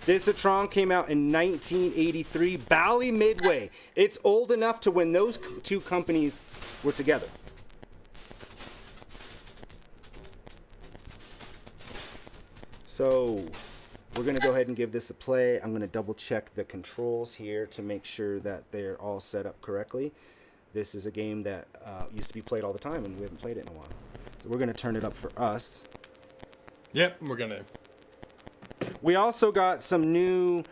Discs of Tron came out in 1983. Bally Midway. It's old enough to when those two companies were together. So we're going to go ahead and give this a play. I'm going to double check the controls here to make sure that they're all set up correctly. This is a game that used to be played all the time, and we haven't played it in a while. So we're going to turn it up for us. Yep, we're going to. We also got some new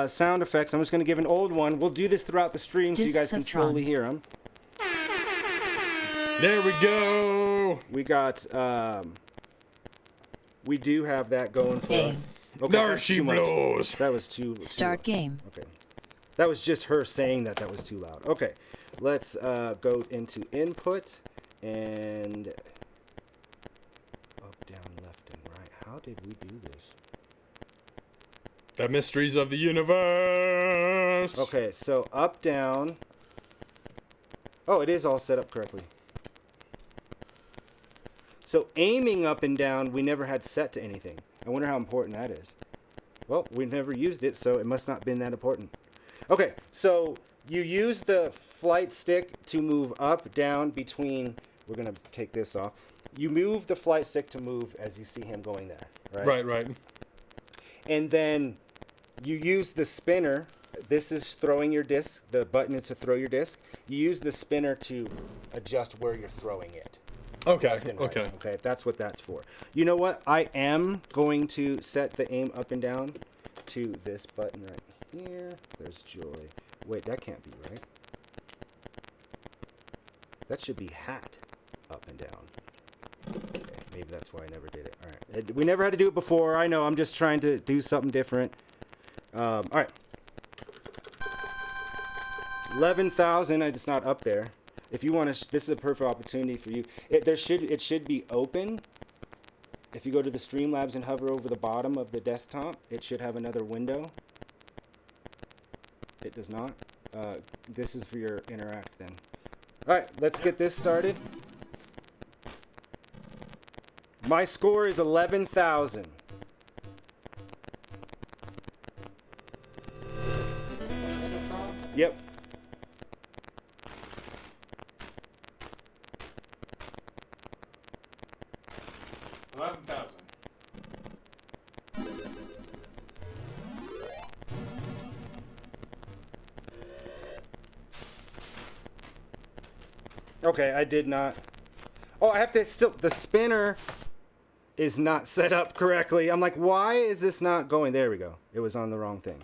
sound effects. I'm just going to give an old one. We'll do this throughout the stream so you guys can slowly hear them. There we go. We got... we do have that going for us. Okay, there she blows. That was too Start game. Okay. That was just her saying that was too loud. Okay. Let's go into input and up, down, left, and right. How did we do this? The mysteries of the universe. Okay, so up, down. Oh, it is all set up correctly. So aiming up and down, we never had set to anything. I wonder how important that is. Well, we've never used it, so it must not have been that important. Okay, so you use the flight stick to move up, down, between. We're going to take this off. You move the flight stick to move as you see him going there, right? Right. And then you use the spinner. This is throwing your disc. The button is to throw your disc. You use the spinner to adjust where you're throwing it. Okay, Right. okay. Okay, that's what that's for. You know what? I am going to set the aim up and down to this button right here. There's joy. Wait, that can't be right. That should be hat up and down. Okay, maybe that's why I never did it. All right. We never had to do it before. I know. I'm just trying to do something different. All right. 11,000. It's not up there. If you want to, this is a perfect opportunity for you. It should be open. If you go to the Streamlabs and hover over the bottom of the desktop, it should have another window. It does not. This is for your interact then. All right, let's get this started. My score is 11,000. Yep. Okay, I did not. Oh, I have to still. The spinner is not set up correctly. I'm like, why is this not going? There we go. It was on the wrong thing.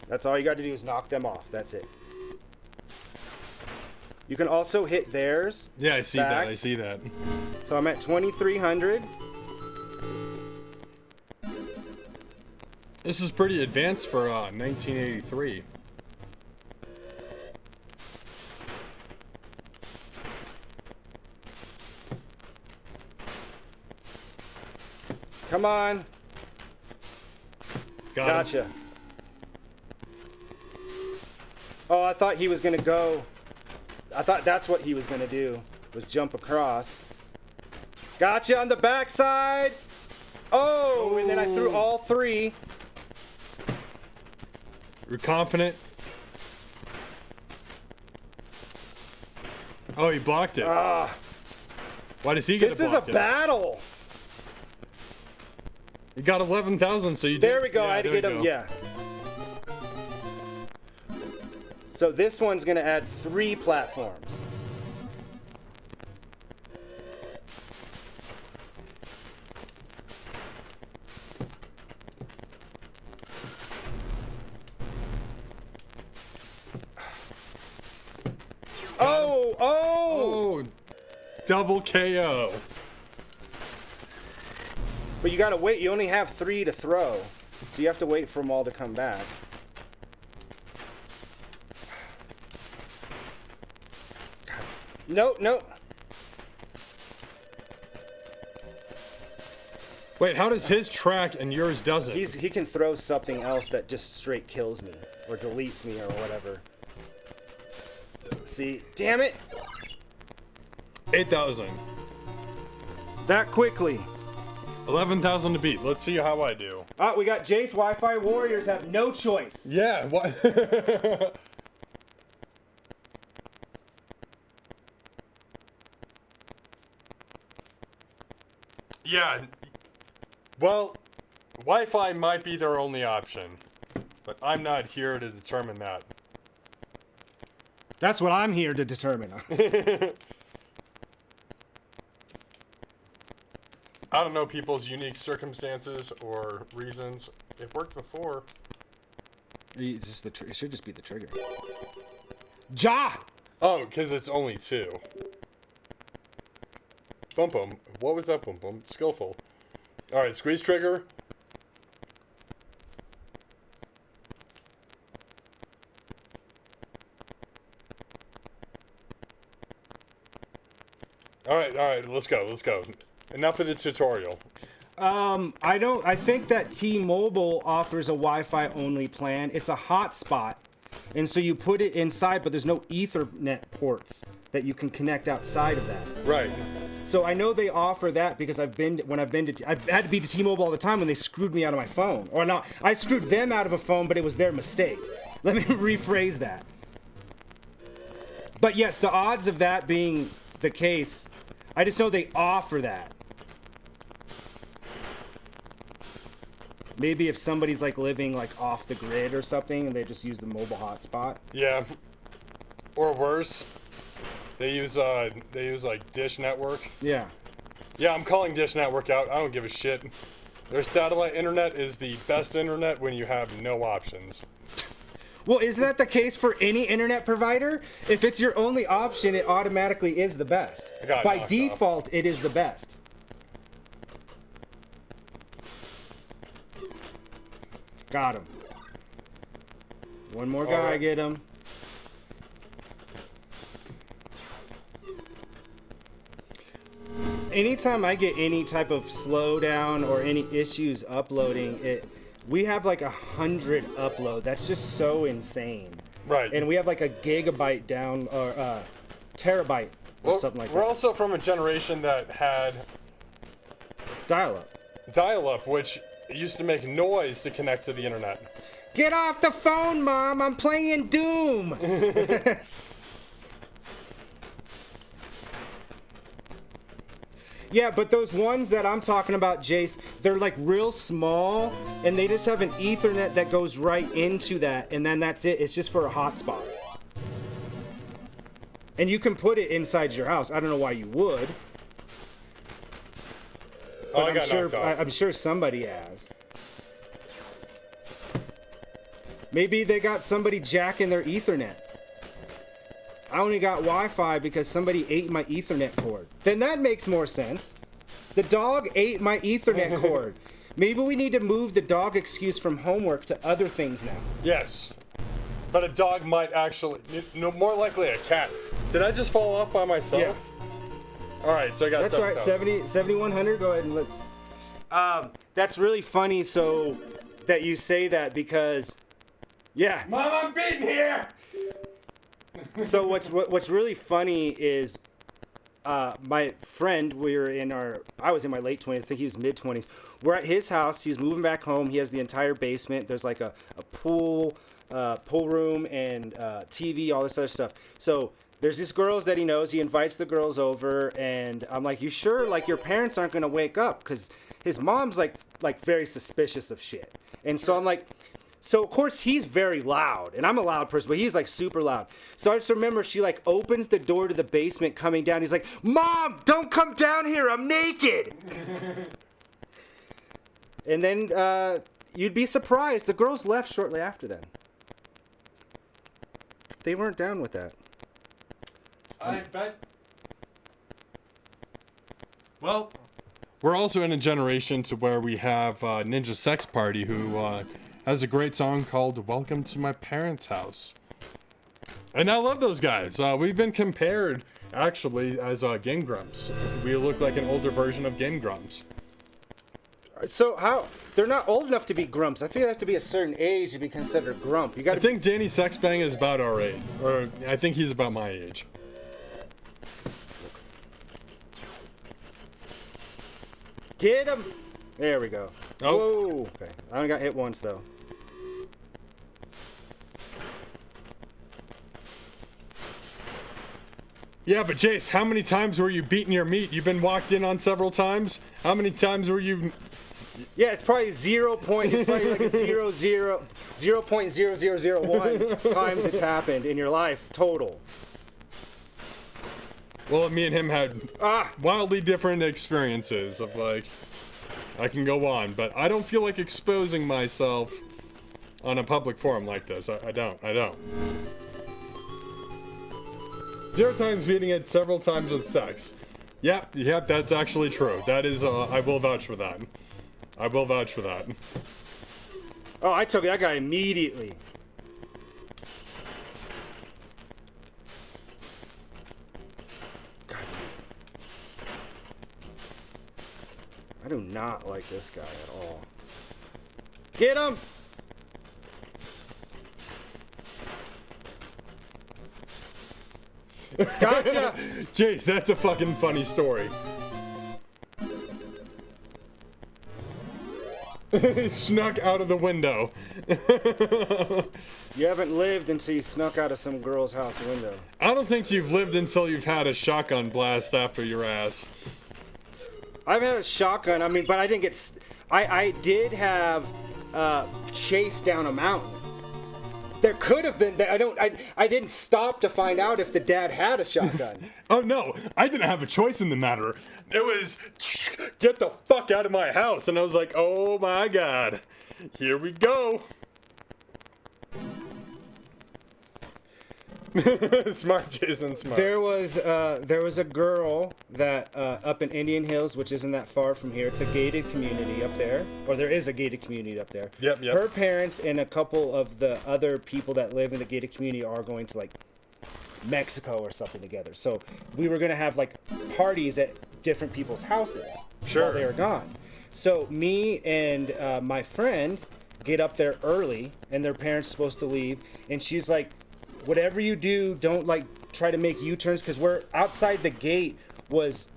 That's all you got to do is knock them off. That's it. You can also hit theirs. Yeah, I see back. that. I see that. So I'm at 2,300. This is pretty advanced for 1983. Come on. Gotcha. Oh, I thought he was going to go. I thought that's what he was going to do, was jump across. Gotcha on the backside. Oh, and then I threw all three. You're confident. Oh, he blocked it. Why does he get to block it? This is a battle. You got 11,000, so you did. There we go. Yeah, I had to get him. Yeah. So this one's going to add 3 platforms. Oh! Double KO. But you gotta wait. You only have 3 to throw, so you have to wait for them all to come back. Nope, nope. Wait, how does his track and yours doesn't? He can throw something else that just straight kills me or deletes me or whatever. See? Damn it! 8,000. That quickly. 11,000 to beat. Let's see how I do. We got Jace. Wi-Fi warriors have no choice. Yeah. What? Yeah. Well, Wi-Fi might be their only option, but I'm not here to determine that. That's what I'm here to determine. I don't know people's unique circumstances or reasons. It worked before. It's just it should just be the trigger. Ja! Oh, because it's only 2. Bum bum. What was that bum bum? Skillful. Alright, squeeze trigger. Alright, let's go. Enough of the tutorial. I think that T-Mobile offers a Wi-Fi only plan. It's a hotspot, and so you put it inside, but there's no Ethernet ports that you can connect outside of that. Right. So I know they offer that because I've had to be to T-Mobile all the time when they screwed me out of my phone. Or no, I screwed them out of a phone, but it was their mistake. Let me rephrase that. But yes, the odds of that being the case, I just know they offer that. Maybe if somebody's like living like off the grid or something and they just use the mobile hotspot. Yeah. Or worse, they use like Dish Network. Yeah. Yeah, I'm calling Dish Network out. I don't give a shit. Their satellite internet is the best internet when you have no options. Well, isn't that the case for any internet provider? If it's your only option, it automatically is the best. By default, it is the best. Got him. One more guy, get him. Anytime I get any type of slowdown or any issues uploading, we have like 100 upload. That's just so insane. Right. And we have like a gigabyte down or terabyte or something like that. We're also from a generation that had dial-up. Dial-up, which used to make noise to connect to the internet. Get off the phone, Mom! I'm playing Doom! Yeah, but those ones that I'm talking about, Jace, they're like real small, and they just have an Ethernet that goes right into that, and then that's it. It's just for a hotspot. And you can put it inside your house. I don't know why you would. But I'm sure somebody has. Maybe they got somebody jacking their Ethernet. I only got Wi-Fi because somebody ate my Ethernet cord. Then that makes more sense. The dog ate my Ethernet cord. Maybe we need to move the dog excuse from homework to other things now. Yes. But a dog might actually, no, more likely a cat. Did I just fall off by myself? Yeah. All right, so I got that's all right. 7,100. Go ahead and let's. That's really funny. So that you say that because, yeah. Mom, I'm beaten here. So what's really funny is, my friend. I was in my late 20s. I think he was mid 20s. We're at his house. He's moving back home. He has the entire basement. There's like a pool room and TV, all this other stuff. So there's these girls that he knows. He invites the girls over, and I'm like, "You sure? Like your parents aren't gonna wake up?" Because his mom's like very suspicious of shit. And so I'm like, so of course he's very loud, and I'm a loud person, but he's like super loud. So I just remember she like opens the door to the basement coming down. He's like, "Mom, don't come down here. I'm naked." And then you'd be surprised. The girls left shortly after then. They weren't down with that. I bet. Well, we're also in a generation to where we have Ninja Sex Party, who has a great song called "Welcome to My Parents' House." And I love those guys. We've been compared, actually, as Game Grumps. We look like an older version of Game Grumps. So how? They're not old enough to be grumps. I think they have to be a certain age to be considered grump. I think Danny Sexbang is about our age. Or I think he's about my age. Get him! There we go. Oh. Whoa. Okay. I only got hit once, though. Yeah, but Jace, how many times were you beating your meat? You've been walked in on several times. How many times were you... Yeah, it's probably 0. It's probably like a 0.0001 times it's happened in your life total. Well, me and him had wildly different experiences of like, I can go on, but I don't feel like exposing myself on a public forum like this. I don't. 0 times beating it, several times with sex. Yep, that's actually true. That is, I will vouch for that. I will vouch for that. Oh, I took that guy immediately. God. I do not like this guy at all. Get him! Gotcha! Jace, that's a fucking funny story. Snuck out of the window. You haven't lived until you snuck out of some girl's house window. I don't think you've lived until you've had a shotgun blast after your ass. I've had a shotgun, I mean, but I didn't get... I did have chased down a mountain. There could have been... I didn't stop to find out if the dad had a shotgun. Oh no, I didn't have a choice in the matter. It was, get the fuck out of my house. And I was like, oh my god, here we go. Smart, Jason, smart. There was a girl that up in Indian Hills, which isn't that far from here. It's a gated community up there, or there is a gated community up there. Yep. Her parents and a couple of the other people that live in the gated community are going to like Mexico or something together. So we were gonna have like parties at different people's houses while they were gone. So me and my friend get up there early, and their parents are supposed to leave, and she's like, whatever you do, don't like try to make U-turns, because we're outside the gate was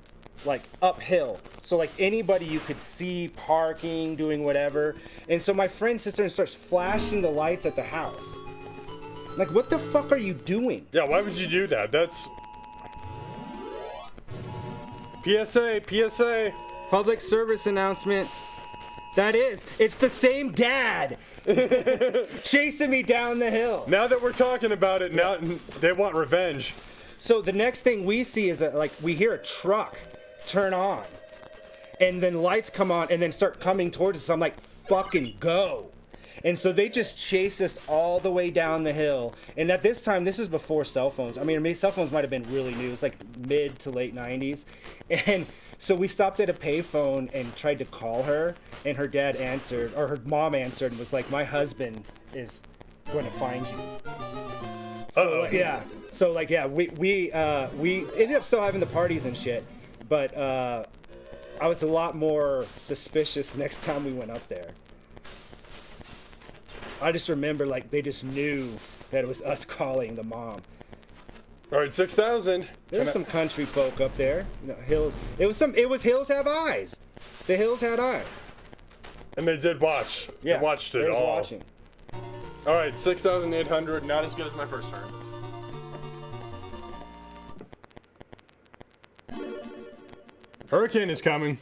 like uphill. So like anybody you could see parking, doing whatever. And so my friend sits there and starts flashing the lights at the house. Like, what the fuck are you doing? Yeah, why would you do that? That's... PSA. Public service announcement. It's the same dad chasing me down the hill. Now that we're talking about it, now they want revenge. So the next thing we see is that like we hear a truck turn on, and then lights come on and then start coming towards us. I'm like, fucking go. And so they just chase us all the way down the hill. And at this time, this is before cell phones. I mean, cell phones might have been really new. It's like mid to late 90s. And so we stopped at a payphone and tried to call her, and her dad answered, or her mom answered, and was like, my husband is going to find you. So we ended up still having the parties and shit, but I was a lot more suspicious next time we went up there. I just remember like they just knew that it was us calling the mom. All right, 6,000. There's some country folk up there. You know, hills. It was hills have eyes. The hills had eyes. And they did watch. Yeah, they watched it they was all. Watching. All right, 6,800. Not as good as my first turn. Hurricane is coming.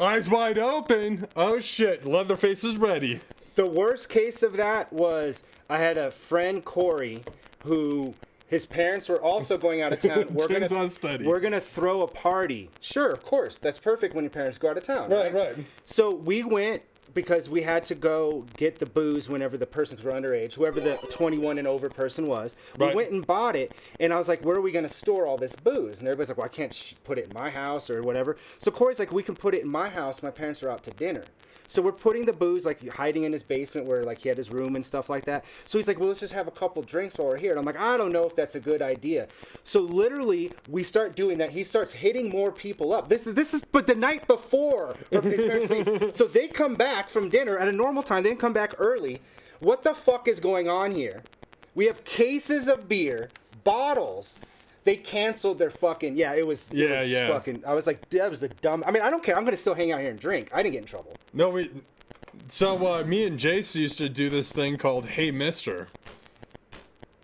Eyes wide open. Oh shit, Leatherface is ready. The worst case of that was I had a friend, Corey, who his parents were also going out of town. We're gonna throw a party. Sure, of course. That's perfect when your parents go out of town. Right. So we went because we had to go get the booze whenever the persons were underage, whoever the 21 and over person was. We went and bought it, and I was like, where are we going to store all this booze? And everybody's like, well, I can't put it in my house or whatever. So Corey's like, we can put it in my house. My parents are out to dinner. So we're putting the booze, like, hiding in his basement where, like, he had his room and stuff like that. So he's like, well, let's just have a couple drinks while we're here. And I'm like, I don't know if that's a good idea. So literally, we start doing that. He starts hitting more people up. This is but the night before. So they come back from dinner at a normal time. They didn't come back early. What the fuck is going on here? We have cases of beer, bottles, They canceled their fucking, it was fucking, I was like, that was the dumb, I mean, I don't care, I'm gonna still hang out here and drink. I didn't get in trouble. No, me and Jace used to do this thing called Hey Mister.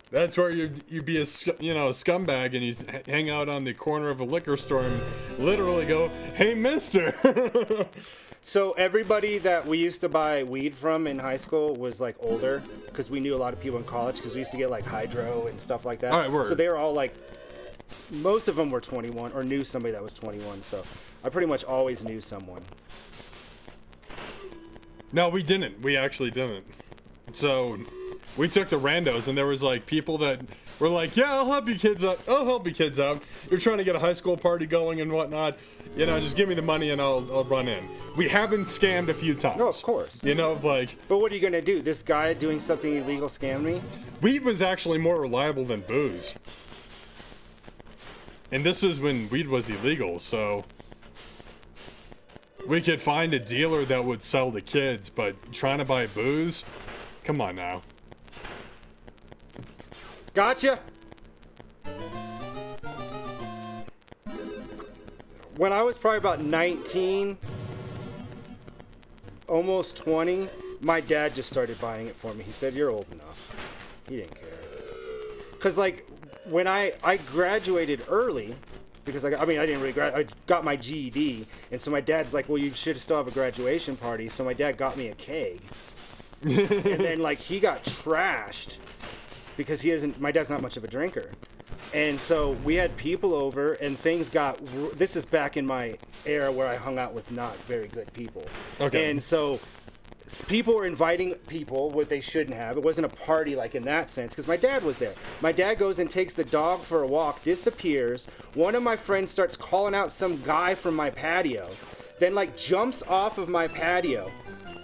That's where you'd be a scumbag and you hang out on the corner of a liquor store and literally go, "Hey Mister." So everybody that we used to buy weed from in high school was like older, because we knew a lot of people in college, because we used to get like hydro and stuff like that. All right, word. So they were all like, most of them were 21 or knew somebody that was 21. So I pretty much always knew someone. No, we didn't. We actually didn't. So we took the randos, and there was like people that were like, "Yeah, I'll help you kids out. I'll help you kids out. You're trying to get a high school party going and whatnot. Just give me the money and I'll run in." We have been scammed a few times. No, of course. But what are you gonna do? This guy doing something illegal scammed me? Weed was actually more reliable than booze. And this is when weed was illegal, so we could find a dealer that would sell to kids, but trying to buy booze? Come on now. Gotcha. When I was probably about 19, almost 20, my dad just started buying it for me. He said, "You're old enough." He didn't care. Because, like, when I graduated early, because I didn't really graduate. I got my GED, and so my dad's like, "Well, you should still have a graduation party." So my dad got me a keg. And then, like, he got trashed because my dad's not much of a drinker. And so we had people over, and things got, this is back in my era where I hung out with not very good people. Okay. And so people were inviting people, what they shouldn't have. It wasn't a party like in that sense, because my dad was there. My dad goes and takes the dog for a walk, disappears. One of my friends starts calling out some guy from my patio, then like jumps off of my patio,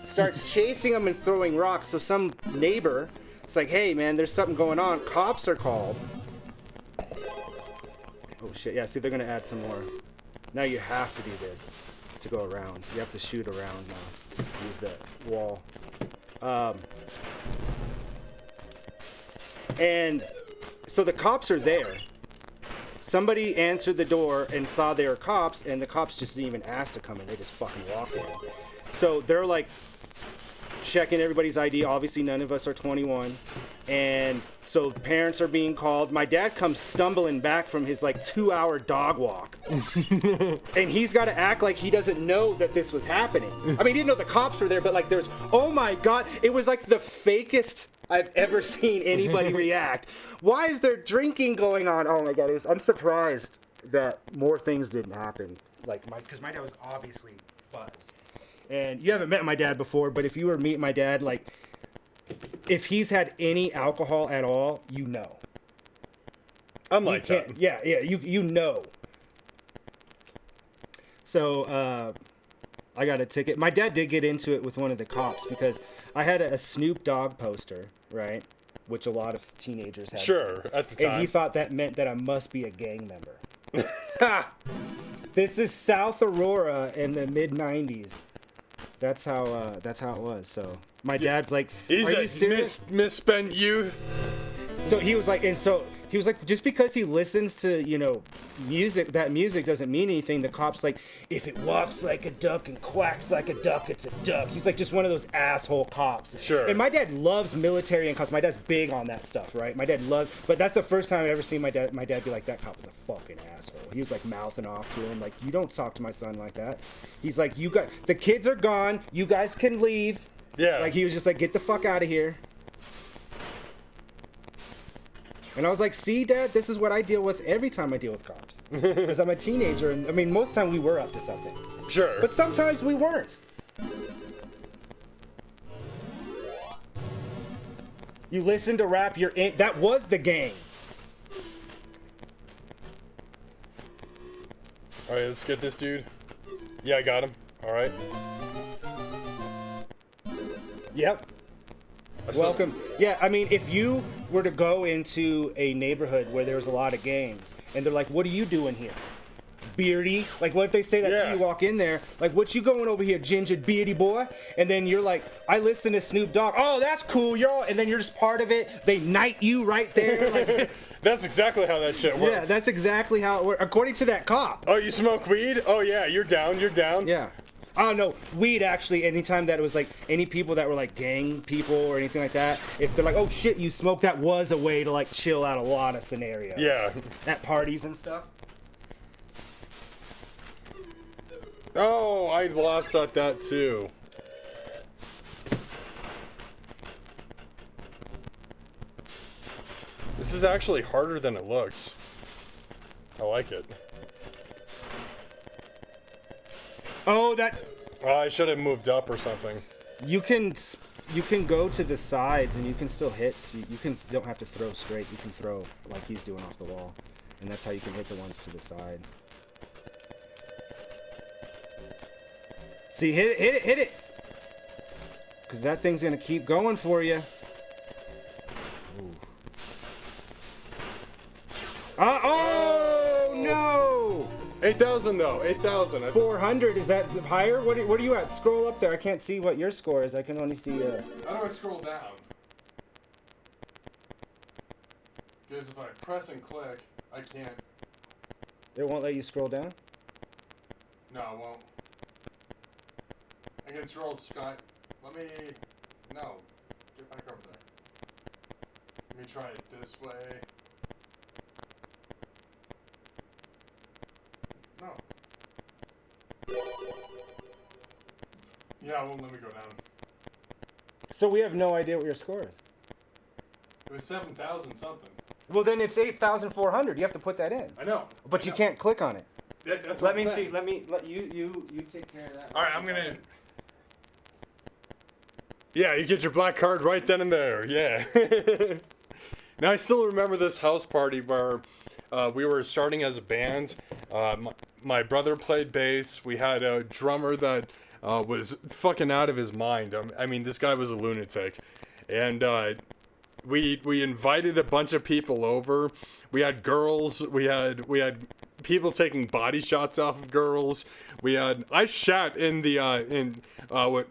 starts chasing him and throwing rocks. So some neighbor, it's like, "Hey man, there's something going on." Cops are called. Oh shit, yeah, see, they're gonna add some more. Now you have to do this to go around. You have to shoot around now. Use that wall. And so the cops are there. Somebody answered the door and saw they were cops, and the cops just didn't even ask to come in. They just fucking walked in. So they're like checking everybody's ID. Obviously, none of us are 21. And so parents are being called. My dad comes stumbling back from his like 2-hour dog walk. And he's got to act like he doesn't know that this was happening. I mean, he didn't know the cops were there, but like there's, oh my God, it was like the fakest I've ever seen anybody react. Why is there drinking going on? Oh my God, I'm surprised that more things didn't happen. Like, because my dad was obviously buzzed. And you haven't met my dad before, but if you were to meet my dad, like, if he's had any alcohol at all, you know. Unlike that. Yeah, you know. So, I got a ticket. My dad did get into it with one of the cops because I had a Snoop Dogg poster, right? Which a lot of teenagers have. Sure, at the time. And he thought that meant that I must be a gang member. This is South Aurora in the mid-90s. That's how it was. So my dad's like, he's "Are you serious?" Misspent youth. So he was like, just because he listens to, music, that music doesn't mean anything. The cop's like, "If it walks like a duck and quacks like a duck, it's a duck." He's like just one of those asshole cops. Sure. And my dad loves military and cops. My dad's big on that stuff, right? My dad loves, but that's the first time I've ever seen my dad be like, "That cop was a fucking asshole." He was like mouthing off to him, like, "You don't talk to my son like that." He's like, the kids are gone. You guys can leave. Yeah. Like he was just like, "Get the fuck out of here." And I was like, "See, Dad, this is what I deal with every time I deal with cops." Because I'm a teenager, and I mean, most of the time we were up to something. Sure. But sometimes we weren't. You listen to rap, you're in. That was the game. All right, let's get this dude. Yeah, I got him. All right. Yep. Welcome. Yeah, I mean, if you were to go into a neighborhood where there's a lot of gangs, and they're like, "What are you doing here?" beardy. Like, what if they say that to you, walk in there? Like, what you going over here, ginger beardy boy? And then you're like, I listen to Snoop Dogg. Oh, that's cool. You're all, and then you're just part of it. They knight you right there. Like, that's exactly how that shit works. Yeah, that's exactly how it works. According to that cop. Oh, you smoke weed? Oh, yeah, you're down. You're down. Yeah. Oh, no, weed actually, anytime that it was like any people that were like gang people or anything like that, if they're like, oh shit, you smoke, that was a way to like chill out a lot of scenarios. Yeah. At parties and stuff. Oh, I lost at that too. This is actually harder than it looks. I like it. Oh, that's... Oh, I should have moved up or something. You can go to the sides and you can still hit. You don't have to throw straight. You can throw like he's doing off the wall. And that's how you can hit the ones to the side. See, hit it. Because that thing's going to keep going for you. Ooh. Oh, no! 8,000 though, 8,000. 400, is that higher? What are you at? Scroll up there. I can't see what your score is. I can only see... How do I scroll down? Because if I press and click, I can't... It won't let you scroll down? No, it won't. I can scroll, Scott. Let me... No. Get back over there. Let me try it this way. No. Yeah, it won't let me go down. So we have no idea what your score is. It was 7,000 something. Well, then it's 8,400. You have to put that in. I know. But you can't click on it. Yeah, that's Let what me I'm saying. see. Let you take care of that. All right, I'm gonna. Yeah, you get your black card right then and there. Yeah. Now I still remember this house party where we were starting as a band. My brother played bass. We had a drummer that was fucking out of his mind. I mean, this guy was a lunatic, and we invited a bunch of people over. We had girls. We had people taking body shots off of girls. I shat in the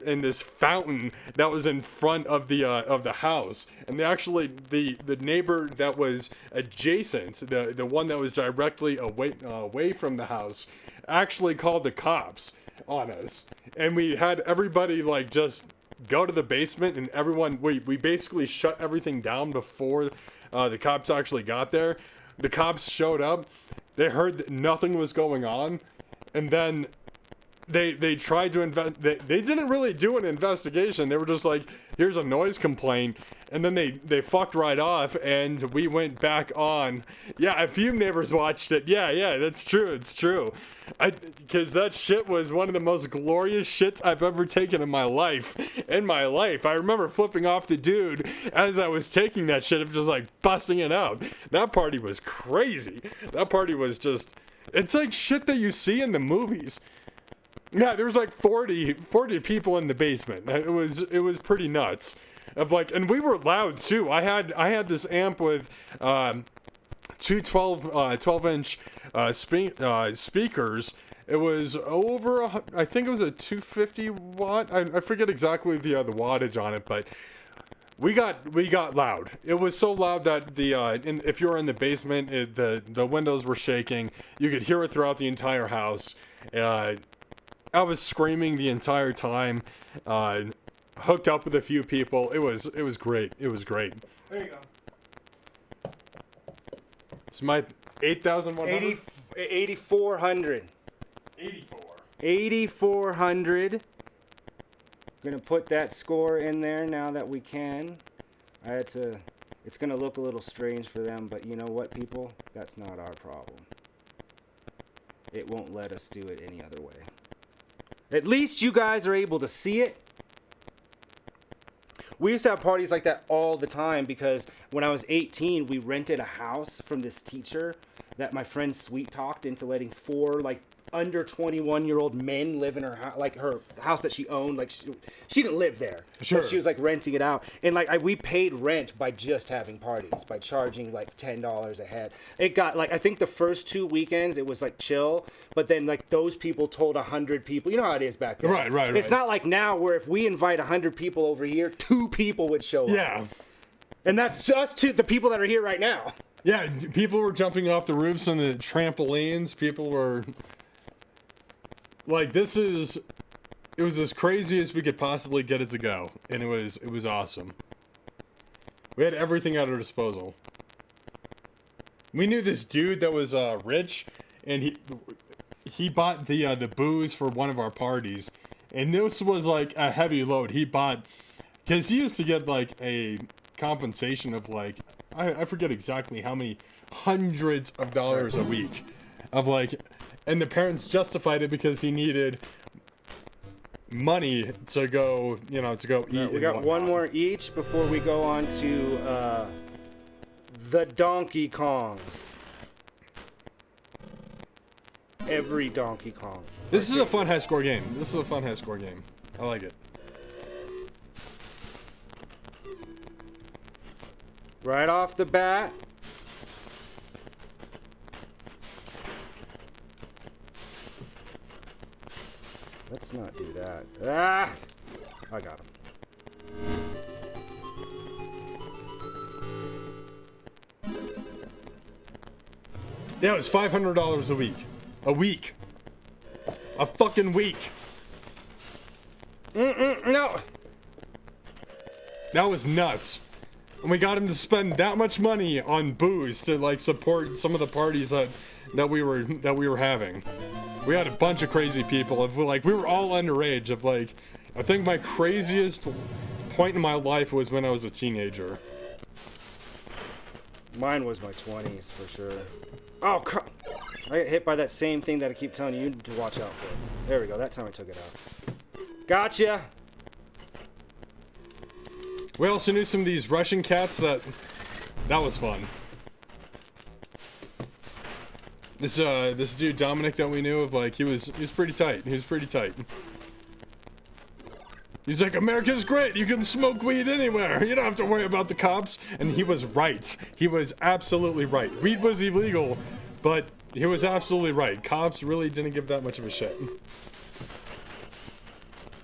in this fountain that was in front of the house, and the neighbor that was adjacent, the one that was directly away from the house, actually called the cops on us, and we had everybody like just go to the basement, and everyone we basically shut everything down before the cops actually got there. The cops showed up. They heard that nothing was going on, and then they tried to they didn't really do an investigation. They were just like, here's a noise complaint, and then they fucked right off, and we went back on. Yeah, a few neighbors watched it. Yeah, that's true. It's true. Because that shit was one of the most glorious shits I've ever taken in my life. I remember flipping off the dude as I was taking that shit, of just like busting it out. That party was crazy. That party was just, it's like shit that you see in the movies. Yeah, there was like 40 people in the basement. It was pretty nuts. And we were loud too. I had this amp with two 12-inch speakers. It was over, I think it was a 250 watt. I forget exactly the wattage on it, but we got loud. It was so loud that if you were in the basement, the windows were shaking. You could hear it throughout the entire house. I was screaming the entire time. Hooked up with a few people. It was great. It was great. There you go. It's my 8,100? 8,400. 8,400. Gonna put that score in there now that we can. It's gonna look a little strange for them, but you know what, people? That's not our problem. It won't let us do it any other way. At least you guys are able to see it. We used to have parties like that all the time because when I was 18, we rented a house from this teacher that my friend sweet talked into letting 4 like under 21-year-old men live in her house, like her house that she owned. Like she didn't live there. Sure. But she was like renting it out, and like we paid rent by just having parties, by charging like $10 a head. It got like I think the first 2 weekends it was like chill, but then like those people told 100 people. You know how it is back then. Right. It's not like now where if we invite 100 people over here, 2 people would show up. Yeah. And that's just to the people that are here right now. Yeah, people were jumping off the roofs on the trampolines. People were like, it was as crazy as we could possibly get it to go. And it was awesome. We had everything at our disposal. We knew this dude that was rich, and he bought the booze for one of our parties. And this was like a heavy load. He bought, because he used to get like a compensation of like, I forget exactly how many hundreds of dollars a week of like, and the parents justified it because he needed money to go, to go eat. We got one more each before we go on to the Donkey Kongs. Every Donkey Kong. This is a fun high-score game. I like it. Right off the bat. Let's not do that. Ah! I got him. Yeah, it was $500 a week. A week. A fucking week. No! That was nuts. And we got him to spend that much money on booze to like support some of the parties that we were having. We had a bunch of crazy people. Like we were all underage. Of like, I think my craziest point in my life was when I was a teenager. Mine was my 20s for sure. Oh, I got hit by that same thing that I keep telling you to watch out for. There we go. That time I took it out. Gotcha. We also knew some of these Russian cats that was fun. This dude Dominic that we knew of, like he was pretty tight. He's like, America's great. You can smoke weed anywhere. You don't have to worry about the cops. And he was right. He was absolutely right. Weed was illegal, but he was absolutely right. Cops really didn't give that much of a shit.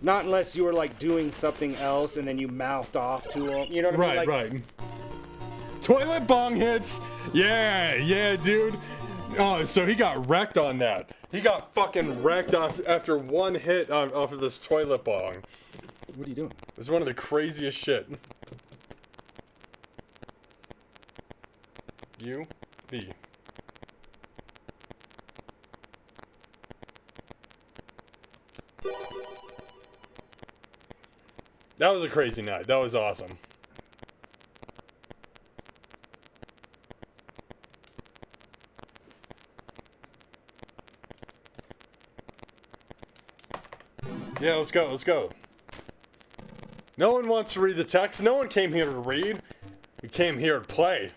Not unless you were like doing something else and then you mouthed off to them. You know what I mean? Right. Toilet bong hits. Yeah, dude. Oh, so he got wrecked on that. He got fucking wrecked after one hit off of this toilet bong. What are you doing? It was one of the craziest shit. U-V. That was a crazy night. That was awesome. Yeah, let's go. No one wants to read the text. No one came here to read. We came here to play.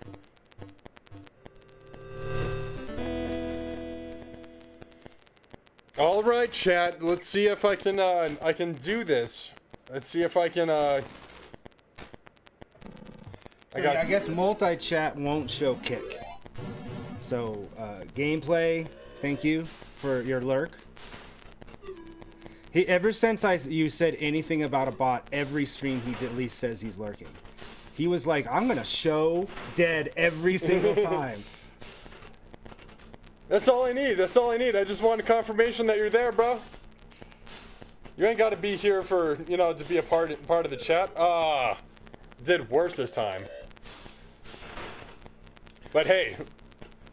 All right, chat. Let's see if I can do this. Let's see if I can I guess multi-chat won't show kick. So, gameplay, thank you for your lurk. Ever since you said anything about a bot, every stream he at least says he's lurking. He was like, I'm gonna show dead every single time. That's all I need. I just want a confirmation that you're there, bro. You ain't got to be here for, to be a part of the chat. Did worse this time. But hey,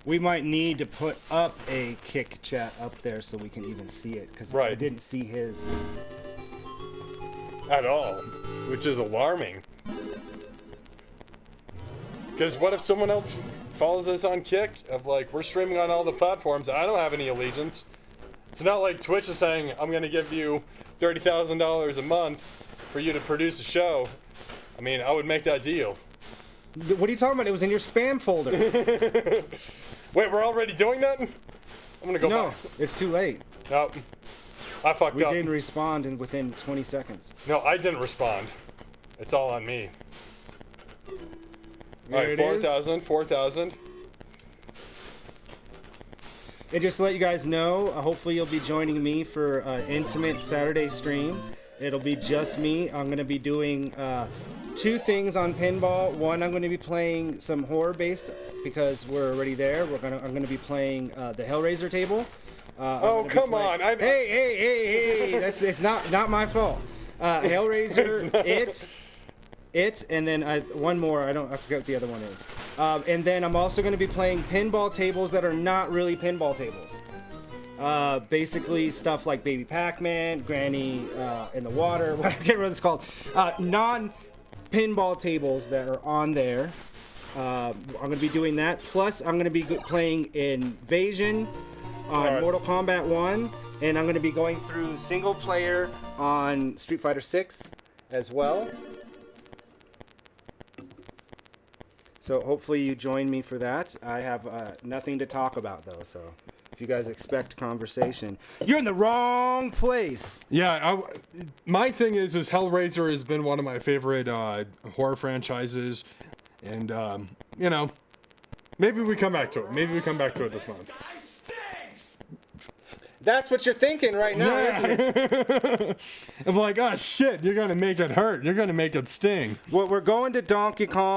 we might need to put up a kick chat up there so we can even see it, because I didn't see his at all, which is alarming. Because what if someone else follows us on Kick? Of like, we're streaming on all the platforms. I don't have any allegiance. It's not like Twitch is saying, I'm going to give you $30,000 a month for you to produce a show. I mean, I would make that deal. What are you talking about? It was in your spam folder. Wait, we're already doing that? I'm gonna go No, back. it's too late. Nope. I fucked We up. didn't respond within 20 seconds. No, I didn't respond. It's all on me. There Alright, it is. 4,000, 4,000. And just to let you guys know, hopefully you'll be joining me for an intimate Saturday stream. It'll be just me. I'm going to be doing 2 things on pinball. One, I'm going to be playing some horror-based because we're already there. I'm going to be playing the Hellraiser table. Oh, come on. Hey! It's not my fault. Hellraiser, It, and then one more. I forget what the other one is. And then I'm also going to be playing pinball tables that are not really pinball tables. Basically stuff like Baby Pac-Man, Granny in the Water, I can't remember what it's called. Non-pinball tables that are on there. I'm going to be doing that. Plus, I'm going to be playing Invasion on Mortal Kombat 1. And I'm going to be going through single player on Street Fighter 6 as well. So hopefully you join me for that. I have nothing to talk about though, so if you guys expect conversation, you're in the wrong place. Yeah, my thing is Hellraiser has been one of my favorite horror franchises, and you know, maybe we come back to it. Maybe we come back to it this month. That's what you're thinking right now, isn't it? I'm like, oh shit, you're gonna make it hurt. You're gonna make it sting. Well, we're going to Donkey Kong.